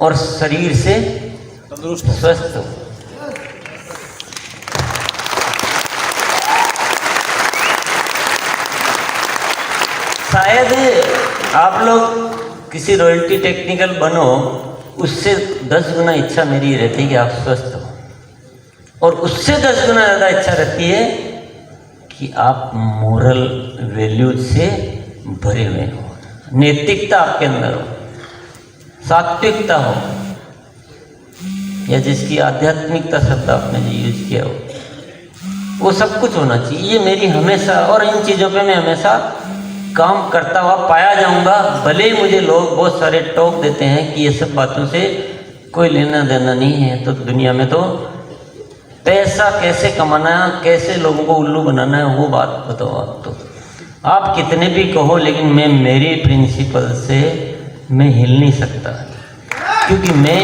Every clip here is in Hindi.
और शरीर से तंदुरुस्त हो। स्वस्थ हो। शायद आप लोग किसी रॉयल्टी टेक्निकल बनो, उससे 10 गुना इच्छा मेरी रहती है कि आप स्वस्थ हो, और उससे 10 गुना ज़्यादा इच्छा रहती है कि आप मोरल वैल्यूज से भरे हुए हो, नैतिकता आपके अंदर हो, सात्विकता हो, या जिसकी आध्यात्मिकता शब्द आपने जो यूज किया हो, वो सब कुछ होना चाहिए। ये मेरी हमेशा, और इन चीज़ों पे मैं हमेशा काम करता हुआ पाया जाऊंगा। भले ही मुझे लोग बहुत सारे टोक देते हैं कि ये सब बातों से कोई लेना देना नहीं है, तो दुनिया में तो पैसा कैसे कमाना है, कैसे लोगों को उल्लू बनाना है, वो बात बताओ आप। तो आप कितने भी कहो, लेकिन मैं मेरे प्रिंसिपल से मैं हिल नहीं सकता, क्योंकि मैं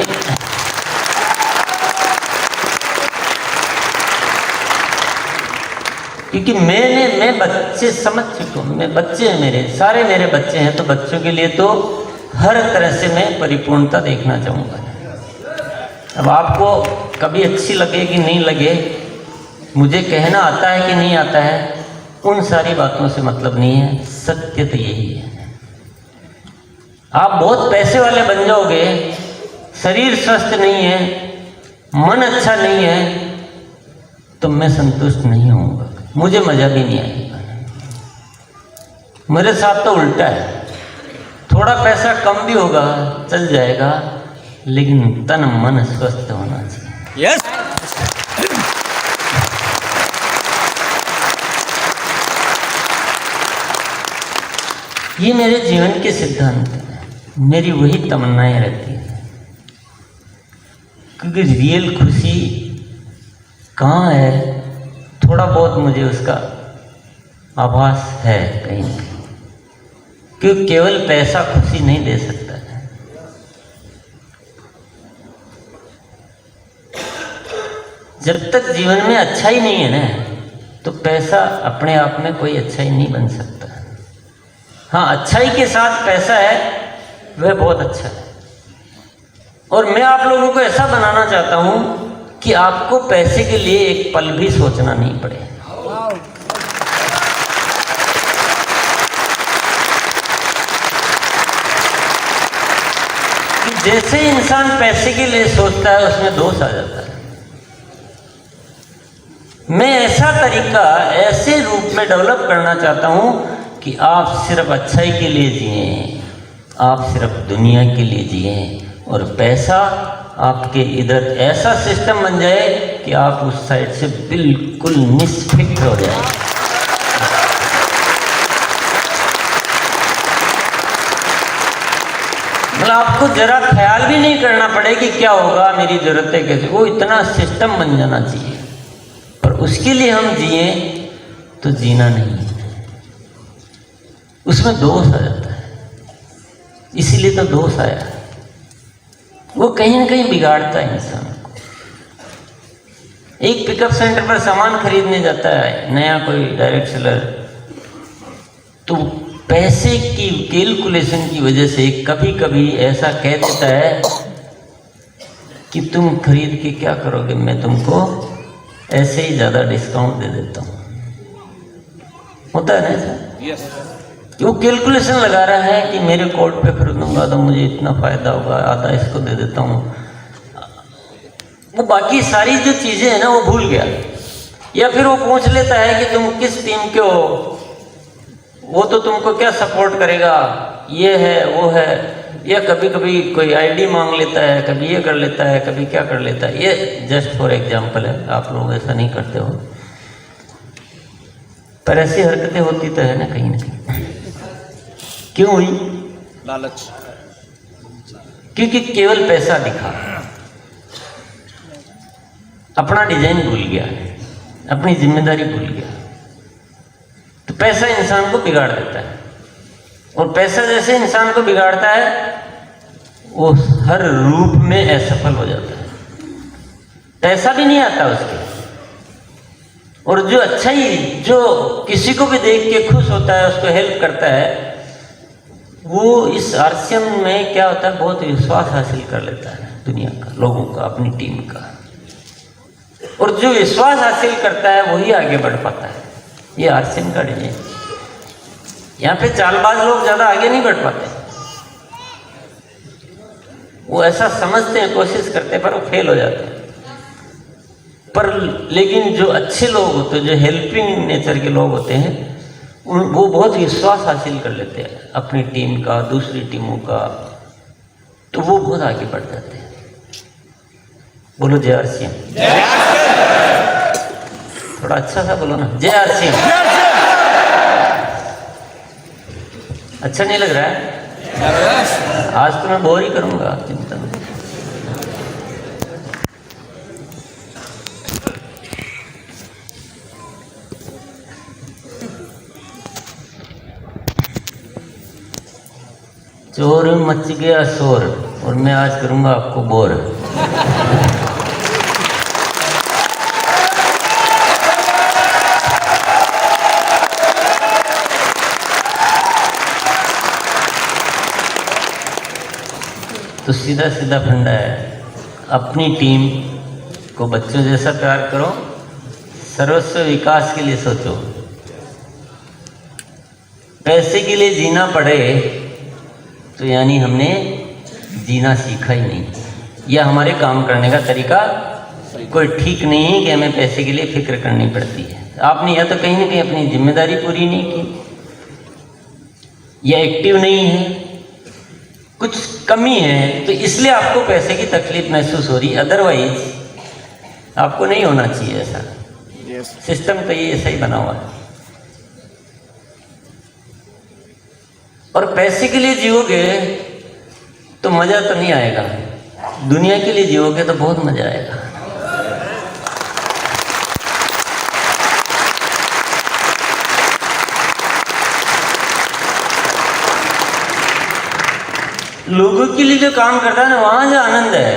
मैं बच्चे समझ चुका हूँ। मैं बच्चे हैं, मेरे सारे मेरे बच्चे हैं, तो बच्चों के लिए तो हर तरह से मैं परिपूर्णता देखना चाहूँगा। अब आपको कभी अच्छी लगे कि नहीं लगे, मुझे कहना आता है कि नहीं आता है, उन सारी बातों से मतलब नहीं है। सत्य तो यही है, आप बहुत पैसे वाले बन जाओगे, शरीर स्वस्थ नहीं है, मन अच्छा नहीं है, तो मैं संतुष्ट नहीं होऊंगा, मुझे मजा भी नहीं आएगा। मेरे साथ तो उल्टा है, थोड़ा पैसा कम भी होगा चल जाएगा, लेकिन तन मन स्वस्थ होना चाहिए। यस। ये मेरे जीवन के सिद्धांत हैं, मेरी वही तमन्नाएं रहती हैं, क्योंकि रियल खुशी कहाँ है, थोड़ा बहुत मुझे उसका आभास है कहीं ना कहीं, क्योंकि केवल पैसा खुशी नहीं दे सकता है। जब तक जीवन में अच्छा ही नहीं है ना, तो पैसा अपने आप में कोई अच्छा ही नहीं बन सकता। हाँ, अच्छाई के साथ पैसा है, वह बहुत अच्छा है। और मैं आप लोगों को ऐसा बनाना चाहता हूं कि आपको पैसे के लिए एक पल भी सोचना नहीं पड़े। कि जैसे इंसान पैसे के लिए सोचता है, उसमें दोष आ जाता है। मैं ऐसा तरीका, ऐसे रूप में डेवलप करना चाहता हूं कि आप सिर्फ अच्छाई के लिए जिए, आप सिर्फ दुनिया के लिए जिए, और पैसा आपके इधर ऐसा सिस्टम बन जाए कि आप उस साइड से बिल्कुल निष्फिक्र हो जाए। मतलब आपको जरा ख्याल भी नहीं करना पड़े कि क्या होगा, मेरी जरूरतें कैसे, वो इतना सिस्टम बन जाना चाहिए। पर उसके लिए हम जिए तो जीना नहीं है, उसमें दोष आ जाता है। इसीलिए तो दोष आया, वो कहीं ना कहीं बिगाड़ता है इंसान को। एक पिकअप सेंटर पर सामान खरीदने जाता है नया कोई डायरेक्ट सेलर, तो पैसे की कैलकुलेशन की वजह से कभी कभी ऐसा कह देता है कि तुम खरीद के क्या करोगे, मैं तुमको ऐसे ही ज़्यादा डिस्काउंट दे देता हूँ। होता है ना ऐसा? यस। वो कैलकुलेशन लगा रहा है कि मेरे कोड पे खरीदूंगा तो मुझे इतना फायदा होगा, आधा इसको दे देता हूँ। वो बाकी सारी जो चीजें हैं ना, वो भूल गया। या फिर वो पूछ लेता है कि तुम किस टीम के हो, वो तो तुमको क्या सपोर्ट करेगा, ये है वो है। या कभी कभी कोई आईडी मांग लेता है, कभी ये कर लेता है, कभी क्या कर लेता है। ये जस्ट फॉर एग्जाम्पल है, आप लोग ऐसा नहीं करते हो, पर ऐसी हरकतें होती तो है ना कहीं ना कहीं। क्यों हुई? लालच। क्योंकि केवल पैसा दिखा, अपना डिजाइन भूल गया, अपनी जिम्मेदारी भूल गया। तो पैसा इंसान को बिगाड़ देता है, और पैसा जैसे इंसान को बिगाड़ता है, वो हर रूप में असफल हो जाता है, पैसा भी नहीं आता उसके। और जो अच्छाई, जो किसी को भी देख के खुश होता है, उसको हेल्प करता है, वो इस आरसीएम में क्या होता है, बहुत विश्वास हासिल कर लेता है दुनिया का, लोगों का, अपनी टीम का। और जो विश्वास हासिल करता है वही आगे बढ़ पाता है। ये आरसीएम का डिजाइन। यहाँ पे चालबाज लोग ज़्यादा आगे नहीं बढ़ पाते। वो ऐसा समझते हैं, कोशिश करते हैं, पर वो फेल हो जाते हैं। पर लेकिन जो अच्छे लोग होते हैं, जो हेल्पिंग नेचर के लोग होते हैं, वो बहुत विश्वास हासिल कर लेते हैं अपनी टीम का, दूसरी टीमों का, तो वो बहुत आगे बढ़ जाते हैं। बोलो जय आरसीएम। थोड़ा अच्छा सा बोलो ना, जय आरसीएम। अच्छा नहीं लग रहा है? आज तो मैं बोर ही करूंगा, चिंता नहीं। चोर मच गया शोर, और मैं आज करूंगा आपको बोर। तो सीधा सीधा फंडा है, अपनी टीम को बच्चों जैसा प्यार करो, सर्वस्व विकास के लिए सोचो। पैसे के लिए जीना पड़े तो यानी हमने जीना सीखा ही नहीं, या हमारे काम करने का तरीका कोई ठीक नहीं है कि हमें पैसे के लिए फिक्र करनी पड़ती है। आपने या तो कहीं ना कहीं अपनी जिम्मेदारी पूरी नहीं की, या एक्टिव नहीं है, कुछ कमी है, तो इसलिए आपको पैसे की तकलीफ महसूस हो रही है। अदरवाइज आपको नहीं होना चाहिए ऐसा। सिस्टम तो ये ऐसा ही बना हुआ है। और पैसे के लिए जियोगे तो मजा तो नहीं आएगा, दुनिया के लिए जियोगे तो बहुत मजा आएगा। लोगों के लिए जो काम करता है ना, वहां जो आनंद है,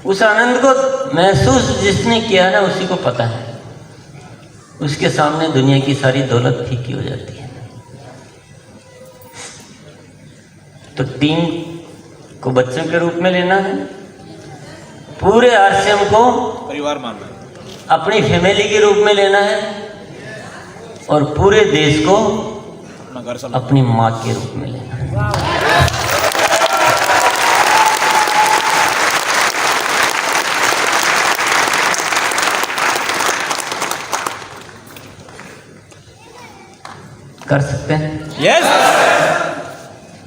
उस आनंद को महसूस जिसने किया ना उसी को पता है। उसके सामने दुनिया की सारी दौलत फीकी हो जाती है। तो टीम को बच्चों के रूप में लेना है, पूरे आरसीएम को परिवार मानना है, अपनी फैमिली के रूप में लेना है, और पूरे देश को अपना घर समझना। अपनी माँ के रूप में लेना है। कर सकते हैं? यस।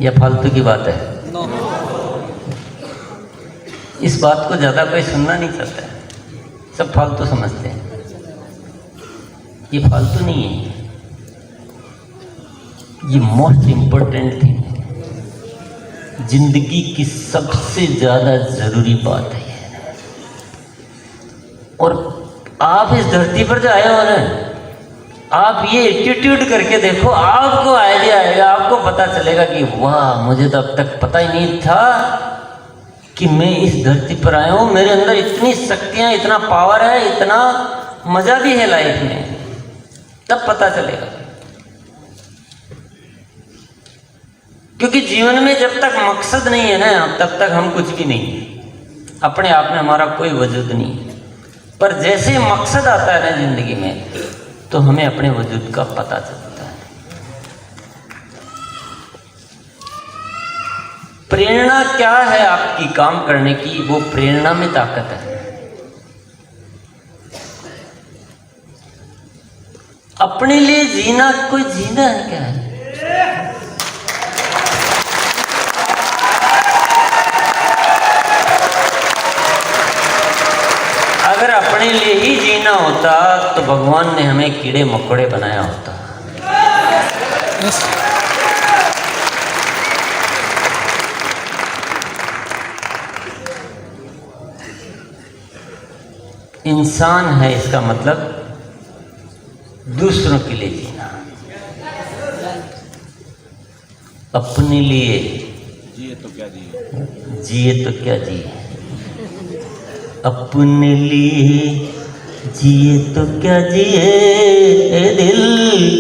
या फालतू की बात है? नो। इस बात को ज्यादा कोई सुनना नहीं चाहता है, सब फालतू समझते हैं। ये फालतू नहीं है, ये मोस्ट इंपॉर्टेंट थिंग है, जिंदगी की सबसे ज्यादा जरूरी बात है। और आप इस धरती पर जो आए हो ना, आप ये एटीट्यूड करके देखो, आपको आइडिया आएगा, आपको पता चलेगा कि वाह, मुझे तो अब तक पता ही नहीं था कि मैं इस धरती पर आया हूं, मेरे अंदर इतनी शक्तियां, इतना पावर है, इतना मजा भी है लाइफ में। तब पता चलेगा, क्योंकि जीवन में जब तक मकसद नहीं है ना, तब तक हम कुछ भी नहीं है। अपने आप में हमारा कोई वजूद नहीं है। पर जैसे मकसद आता है ना जिंदगी में, तो हमें अपने वजूद का पता चलता है। प्रेरणा क्या है आपकी काम करने की? वो प्रेरणा में ताकत है। अपने लिए जीना, कोई जीना है क्या है? अगर अपने लिए ही जीना होता तो भगवान ने हमें कीड़े मकोड़े बनाया होता। इंसान है, इसका मतलब दूसरों के लिए जीना, अपने लिए जिए तो क्या जिए, जिए तो क्या जिए, अपने लिए जिए तो क्या जिए, ए दिल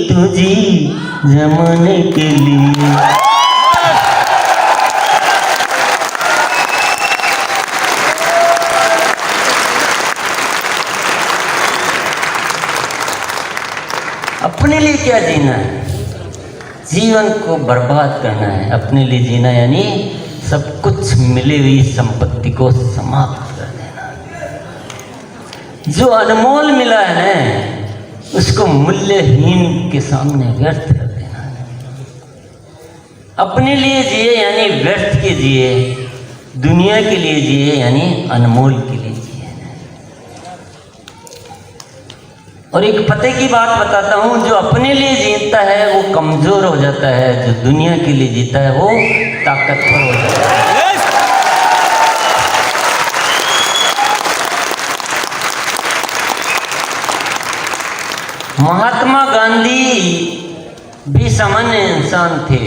तू जी जमाने के लिए। अपने लिए क्या जीना है? जीवन को बर्बाद करना है। अपने लिए जीना यानी सब कुछ मिली हुई संपत्ति को समाप्त कर देना। जो अनमोल मिला है उसको मूल्यहीन के सामने व्यर्थ कर देना। अपने लिए जिए यानी व्यर्थ के जिए, दुनिया के लिए जिए यानी अनमोल के लिए जिए। और एक पते की बात बताता हूं, जो अपने लिए जीता है वो कमजोर हो जाता है, जो दुनिया के लिए जीता है वो ताकतवर हो जाता है। महात्मा गांधी भी सामान्य इंसान थे।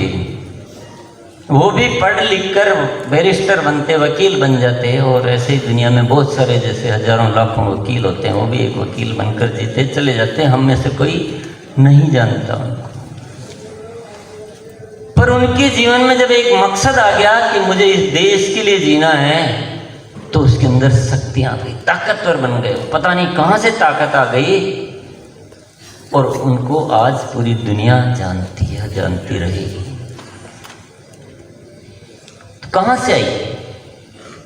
वो भी पढ़ लिख कर बैरिस्टर बनते, वकील बन जाते, और ऐसे ही दुनिया में बहुत सारे जैसे हजारों लाखों वकील होते हैं, वो भी एक वकील बनकर जीते चले जाते हैं। हम में से कोई नहीं जानता उनको। पर उनके जीवन में जब एक मकसद आ गया कि मुझे इस देश के लिए जीना है, तो उसके अंदर शक्तियां आ गई, ताकतवर बन गए। पता नहीं कहां से ताकत आ गई, और उनको आज पूरी दुनिया जानती है, जानती रहेगी। तो कहां से आई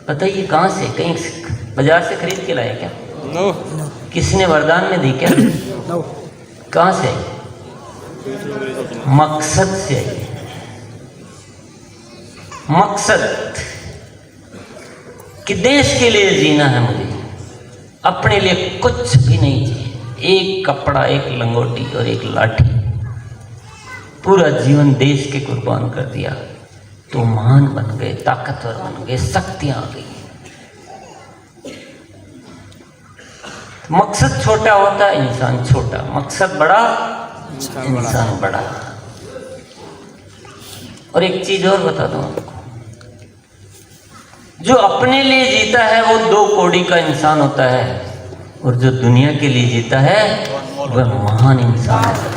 बताइए? कहां से? कहीं बाजार से खरीद के लाए क्या? नो। किसने वरदान में दी क्या? नो। कहां से आई? मकसद से आई। मकसद कि देश के लिए जीना है मुझे, अपने लिए कुछ भी नहीं चाहिए। एक कपड़ा, एक लंगोटी और एक लाठी, पूरा जीवन देश के कुर्बान कर दिया, तो महान बन गए, ताकतवर बन गए, शक्तियां आ गई। मकसद छोटा होता है, इंसान छोटा। मकसद बड़ा, इंसान बड़ा। और एक चीज और बता दूं आपको, जो अपने लिए जीता है वो 2 कौड़ी का इंसान होता है, और जो दुनिया के लिए जीता है वह महान इंसान है।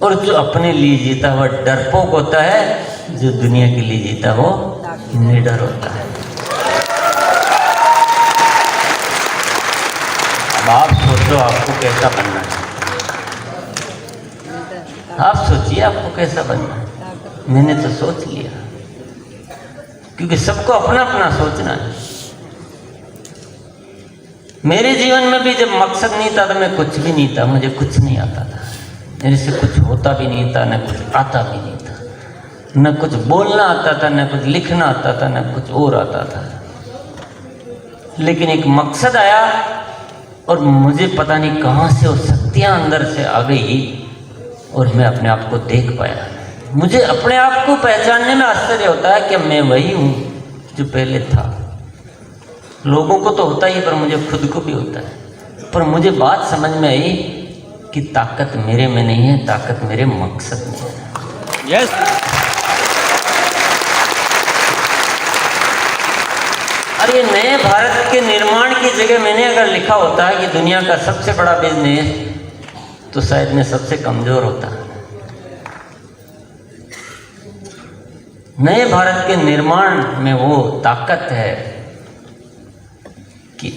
और जो अपने लिए जीता वह डरपोक होता है, जो दुनिया के लिए जीता वो निडर होता है। अब आप सोचो आपको कैसा बनना है। आप सोचिए आपको कैसा बनना है। मैंने तो सोच लिया, क्योंकि सबको अपना अपना सोचना है। मेरे जीवन में भी जब मकसद नहीं था तो मैं कुछ भी नहीं था, मुझे कुछ नहीं आता था, मेरे से कुछ होता भी नहीं था, न कुछ आता भी नहीं था, न कुछ बोलना आता था, न कुछ लिखना आता था, न कुछ और आता था। लेकिन एक मकसद आया और मुझे पता नहीं कहाँ से वो शक्तियाँ अंदर से आ गई और मैं अपने आप को देख पाया। मुझे अपने आप को पहचानने में आश्चर्य होता है कि मैं वही हूँ जो पहले था। लोगों को तो होता ही, पर मुझे खुद को भी होता है। पर मुझे बात समझ में आई कि ताकत मेरे में नहीं है, ताकत मेरे मकसद में है। यस। अरे नए भारत के निर्माण की जगह मैंने अगर लिखा होता है कि दुनिया का सबसे बड़ा बिजनेस, तो शायद मैं सबसे कमजोर होता। नए भारत के निर्माण में वो ताकत है कि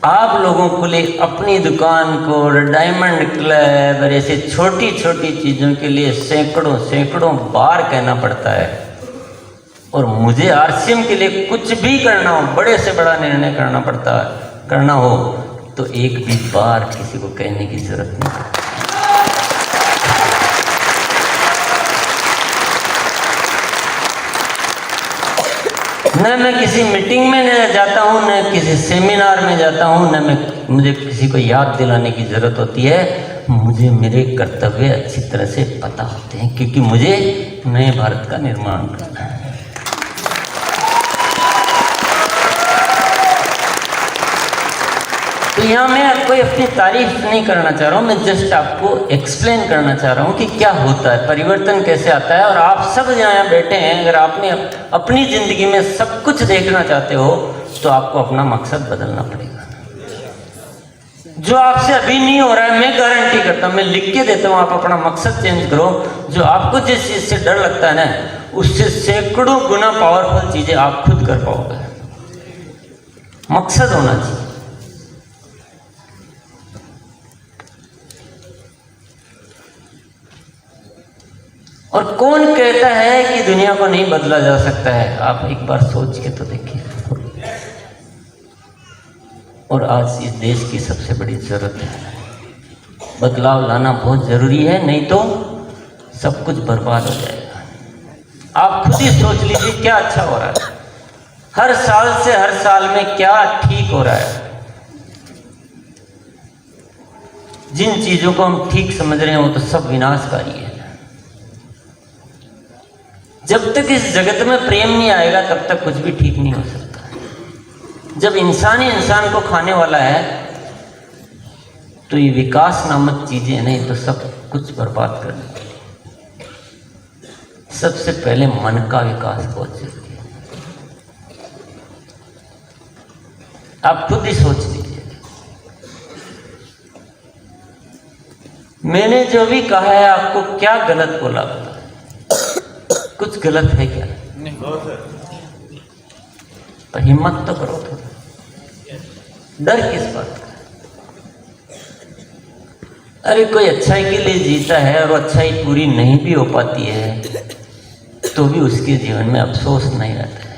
आप लोगों को लिए अपनी दुकान को, डायमंड क्लब और ऐसे छोटी छोटी चीज़ों के लिए सैकड़ों सैकड़ों बार कहना पड़ता है। और मुझे आरसीएम के लिए कुछ भी करना हो, बड़े से बड़ा निर्णय करना हो, तो एक भी बार किसी को कहने की जरूरत नहीं। न मैं किसी मीटिंग में जाता हूँ, न किसी सेमिनार में जाता हूँ, न मुझे किसी को याद दिलाने की ज़रूरत होती है। मुझे मेरे कर्तव्य अच्छी तरह से पता होते हैं, क्योंकि मुझे नए भारत का निर्माण करना है। तो यहाँ मैं कोई अपनी तारीफ नहीं करना चाह रहा हूँ, मैं जस्ट आपको एक्सप्लेन करना चाह रहा हूँ कि क्या होता है, परिवर्तन कैसे आता है। और आप सब यहाँ बैठे हैं, अगर आपने अपनी ज़िंदगी में सब कुछ देखना चाहते हो तो आपको अपना मकसद बदलना पड़ेगा। जो आपसे अभी नहीं हो रहा है, मैं गारंटी करता हूँ, मैं लिख के देता हूँ, आप अपना मकसद चेंज करो। जो आपको जिस चीज़ से डर लगता है ना, उससे सैकड़ों गुना पावरफुल चीज़ें आप खुद कर पाओगे। मकसद होना चाहिए। और कौन कहता है कि दुनिया को नहीं बदला जा सकता है? आप एक बार सोच के तो देखिए। और आज इस देश की सबसे बड़ी जरूरत है, बदलाव लाना बहुत जरूरी है, नहीं तो सब कुछ बर्बाद हो जाएगा। आप खुद ही सोच लीजिए क्या अच्छा हो रहा है, हर साल से हर साल में क्या ठीक हो रहा है। जिन चीजों को हम ठीक समझ रहे हैं वो तो सब विनाशकारी है। जब तक इस जगत में प्रेम नहीं आएगा तब तक कुछ भी ठीक नहीं हो सकता। जब इंसान ही इंसान को खाने वाला है तो ये विकास नामक चीजें नहीं तो सब कुछ बर्बाद करने वाली। सबसे पहले मन का विकास बहुत जरूरी है। आप खुद ही सोच लीजिए, मैंने जो भी कहा है आपको क्या गलत बोला बताओ? कुछ गलत है क्या? नहीं। तो हिम्मत तो करो थोड़ा। डर किस बात का? अरे कोई अच्छाई के लिए जीता है और अच्छाई पूरी नहीं भी हो पाती है तो भी उसके जीवन में अफसोस नहीं रहता है।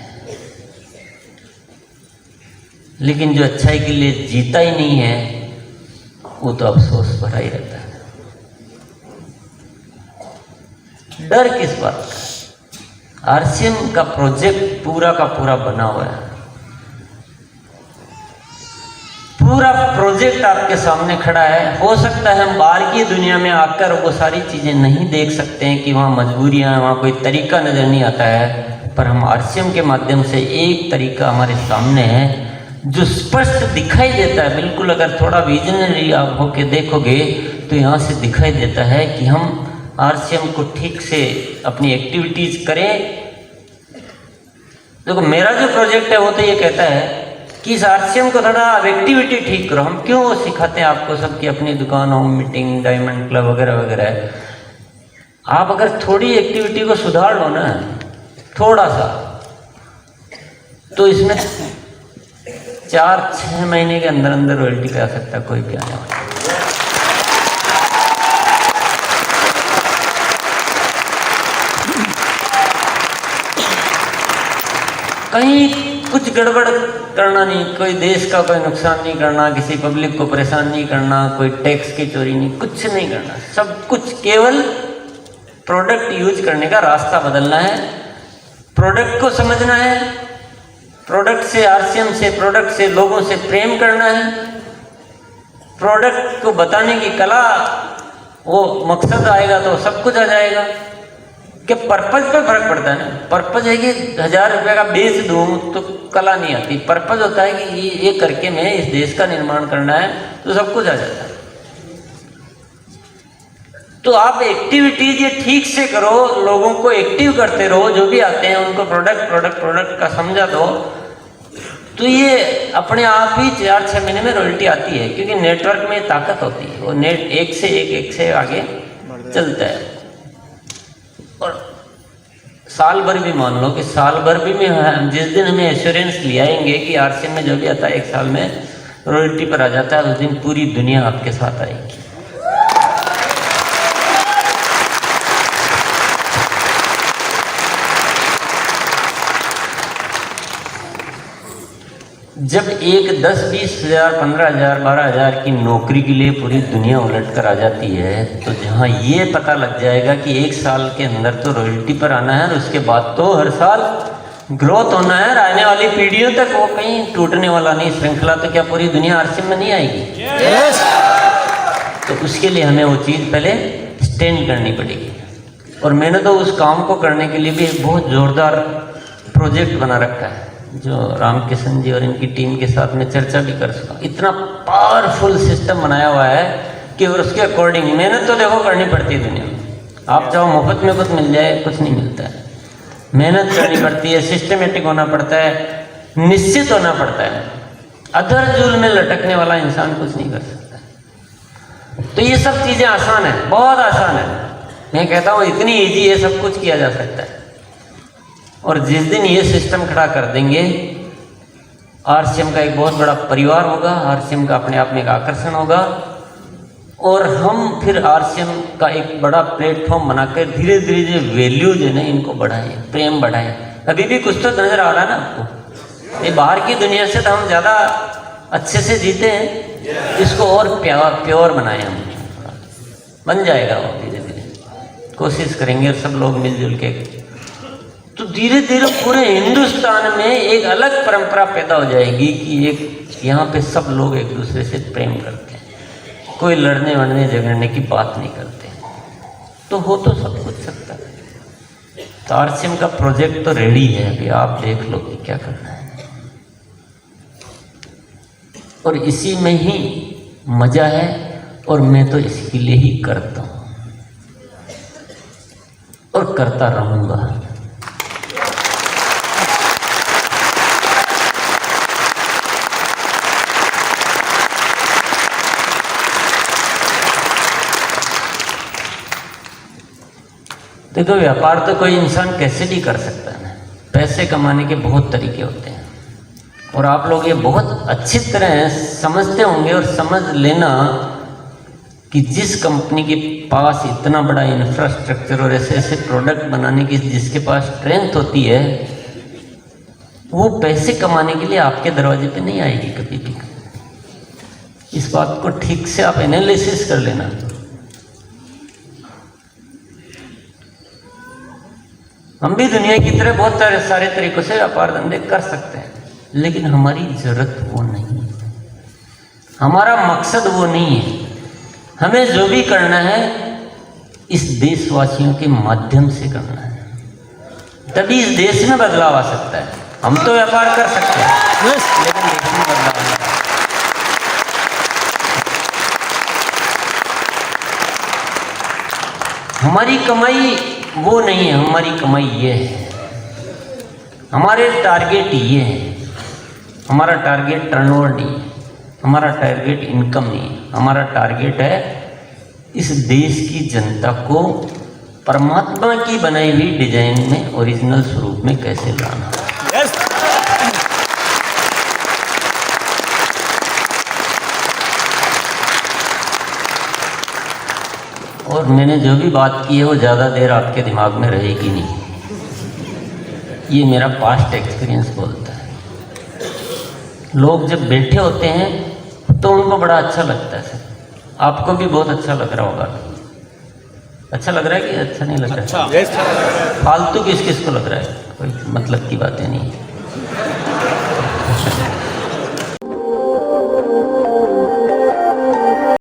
लेकिन जो अच्छाई के लिए जीता ही नहीं है वो तो अफसोस भरा ही रहता है। डर किस बात का? आरसीएम का प्रोजेक्ट पूरा का पूरा बना हुआ है। पूरा प्रोजेक्ट आपके सामने खड़ा है। हो सकता है हम बाहर की दुनिया में आकर वो सारी चीज़ें नहीं देख सकते हैं कि वहाँ मजबूरियाँ, वहाँ कोई तरीका नज़र नहीं आता है, पर हम आरसीएम के माध्यम से एक तरीका हमारे सामने है जो स्पष्ट दिखाई देता है। बिल्कुल अगर थोड़ा विजनरी आप होके देखोगे तो यहाँ से दिखाई देता है कि हम आरसीएम को ठीक से अपनी एक्टिविटीज़ करें। देखो मेरा जो प्रोजेक्ट है वो तो ये कहता है कि इस आरसीएम को थोड़ा आप एक्टिविटी ठीक करो। हम क्यों वो सिखाते हैं आपको सब कि अपनी दुकान, होम मीटिंग, डायमंड क्लब वगैरह वगैरह है। आप अगर थोड़ी एक्टिविटी को सुधार लो ना, थोड़ा सा, तो इसमें 4-6 महीने के अंदर अंदर रॉयल्टी पे आ सकता है, कोई भी आने वाला। कहीं कुछ गड़बड़ करना नहीं, कोई देश का कोई नुकसान नहीं करना, किसी पब्लिक को परेशान नहीं करना, कोई टैक्स की चोरी नहीं, कुछ नहीं करना। सब कुछ केवल प्रोडक्ट यूज करने का रास्ता बदलना है, प्रोडक्ट को समझना है, प्रोडक्ट से, आरसीएम से, प्रोडक्ट से लोगों से प्रेम करना है, प्रोडक्ट को बताने की कला, वो मकसद आएगा तो सब कुछ आ जाएगा। कि पर्पज पे फर्क पड़ता है ना। पर्पज है कि 1000 रुपये का बेच दूँ तो कला नहीं आती। पर्पज होता है कि ये करके मैं इस देश का निर्माण करना है तो सब कुछ आ जाता है। तो आप एक्टिविटीज ये ठीक से करो, लोगों को एक्टिव करते रहो, जो भी आते हैं उनको प्रोडक्ट का समझा दो, तो ये अपने आप ही 4-6 महीने में रॉयल्टी आती है। क्योंकि नेटवर्क में ताकत होती है, वो नेट एक से आगे चलता है। और साल भर भी मान लो कि साल भर भी में जिस दिन हमें एश्योरेंस ले आएंगे कि आरसीएम में जो भी आता है 1 साल में रॉयल्टी पर आ जाता है, उस दिन पूरी दुनिया आपके साथ आएगी। जब एक 10-20 हज़ार, 15 हज़ार, 12 हज़ार की नौकरी के लिए पूरी दुनिया उलट कर आ जाती है, तो जहाँ ये पता लग जाएगा कि 1 साल के अंदर तो रॉयल्टी पर आना है और उसके बाद तो हर साल ग्रोथ होना है, आने वाली पीढ़ियों तक वो कहीं टूटने वाला नहीं श्रृंखला, तो क्या पूरी दुनिया आरसीएम में नहीं आएगी? तो उसके लिए हमें वो चीज़ पहले स्टैंड करनी पड़ेगी। और मैंने तो उस काम को करने के लिए भी बहुत ज़ोरदार प्रोजेक्ट बना रखा है। जो रामकिशन जी और इनकी टीम के साथ में चर्चा भी कर सका। इतना पावरफुल सिस्टम बनाया हुआ है कि और उसके अकॉर्डिंग मेहनत तो देखो करनी पड़ती है दुनिया में। आप चाहो मुफ्त में कुछ मिल जाए, कुछ नहीं मिलता है। मेहनत करनी पड़ती है, सिस्टमेटिक होना पड़ता है, निश्चित होना पड़ता है। अधर जुल में लटकने वाला इंसान कुछ नहीं कर सकता। तो ये सब चीज़ें आसान है, बहुत आसान है। मैं कहता हूँ इतनी ईजी है, सब कुछ किया जा सकता है। और जिस दिन ये सिस्टम खड़ा कर देंगे, आरसीएम का एक बहुत बड़ा परिवार होगा, आरसीएम का अपने आप में एक आकर्षण होगा, और हम फिर आरसीएम का एक बड़ा प्लेटफॉर्म बनाकर धीरे धीरे जो वैल्यूज है ना, इनको बढ़ाएं, प्रेम बढ़ाएं। अभी भी कुछ तो नजर आ रहा है ना आपको। ये बाहर की दुनिया से तो हम ज़्यादा अच्छे से जीते हैं, इसको और प्योर बनाएं हम। बन जाएगा वो धीरे धीरे, कोशिश करेंगे सब लोग मिलजुल के, तो धीरे धीरे पूरे हिंदुस्तान में एक अलग परंपरा पैदा हो जाएगी कि एक यहाँ पे सब लोग एक दूसरे से प्रेम करते हैं, कोई लड़ने वड़ने झगड़ने की बात नहीं करते। तो हो तो सब कुछ सकता है। तो आरसीएम का प्रोजेक्ट तो रेडी है, अभी आप देख लो कि क्या करना है। और इसी में ही मजा है, और मैं तो इसके लिए ही करता हूँ और करता रहूँगा। देखो, व्यापार तो कोई इंसान कैसे भी कर सकता है ना। पैसे कमाने के बहुत तरीके होते हैं, और आप लोग ये बहुत अच्छी तरह समझते होंगे। और समझ लेना कि जिस कंपनी के पास इतना बड़ा इंफ्रास्ट्रक्चर और ऐसे ऐसे प्रोडक्ट बनाने की जिसके पास स्ट्रेंथ होती है, वो पैसे कमाने के लिए आपके दरवाजे पे नहीं आएगी कभी भी। इस बात को ठीक से आप एनालिसिस कर लेना। हम भी दुनिया की तरह बहुत सारे तरीकों से व्यापार धंधे कर सकते हैं, लेकिन हमारी जरूरत वो नहीं है, हमारा मकसद वो नहीं है। हमें जो भी करना है इस देशवासियों के माध्यम से करना है, तभी इस देश में बदलाव आ सकता है। हम तो व्यापार कर सकते हैं, लेकिन देश में बदलाव नहीं। हमारी कमाई वो नहीं है, हमारी कमाई ये है, हमारे टारगेट ये है। हमारा टारगेट टर्नओवर नहीं है, हमारा टारगेट इनकम नहीं है, हमारा टारगेट है इस देश की जनता को परमात्मा की बनाई हुई डिजाइन में ओरिजिनल स्वरूप में कैसे लाना। और मैंने जो भी बात की है वो ज़्यादा देर आपके दिमाग में रहेगी नहीं, ये मेरा पास्ट एक्सपीरियंस बोलता है। लोग जब बैठे होते हैं तो उनको बड़ा अच्छा लगता है। आपको भी बहुत अच्छा लग रहा होगा। अच्छा लग रहा है कि अच्छा नहीं लग रहा है? फालतू किस किस को लग रहा है? कोई मतलब की बातें नहीं।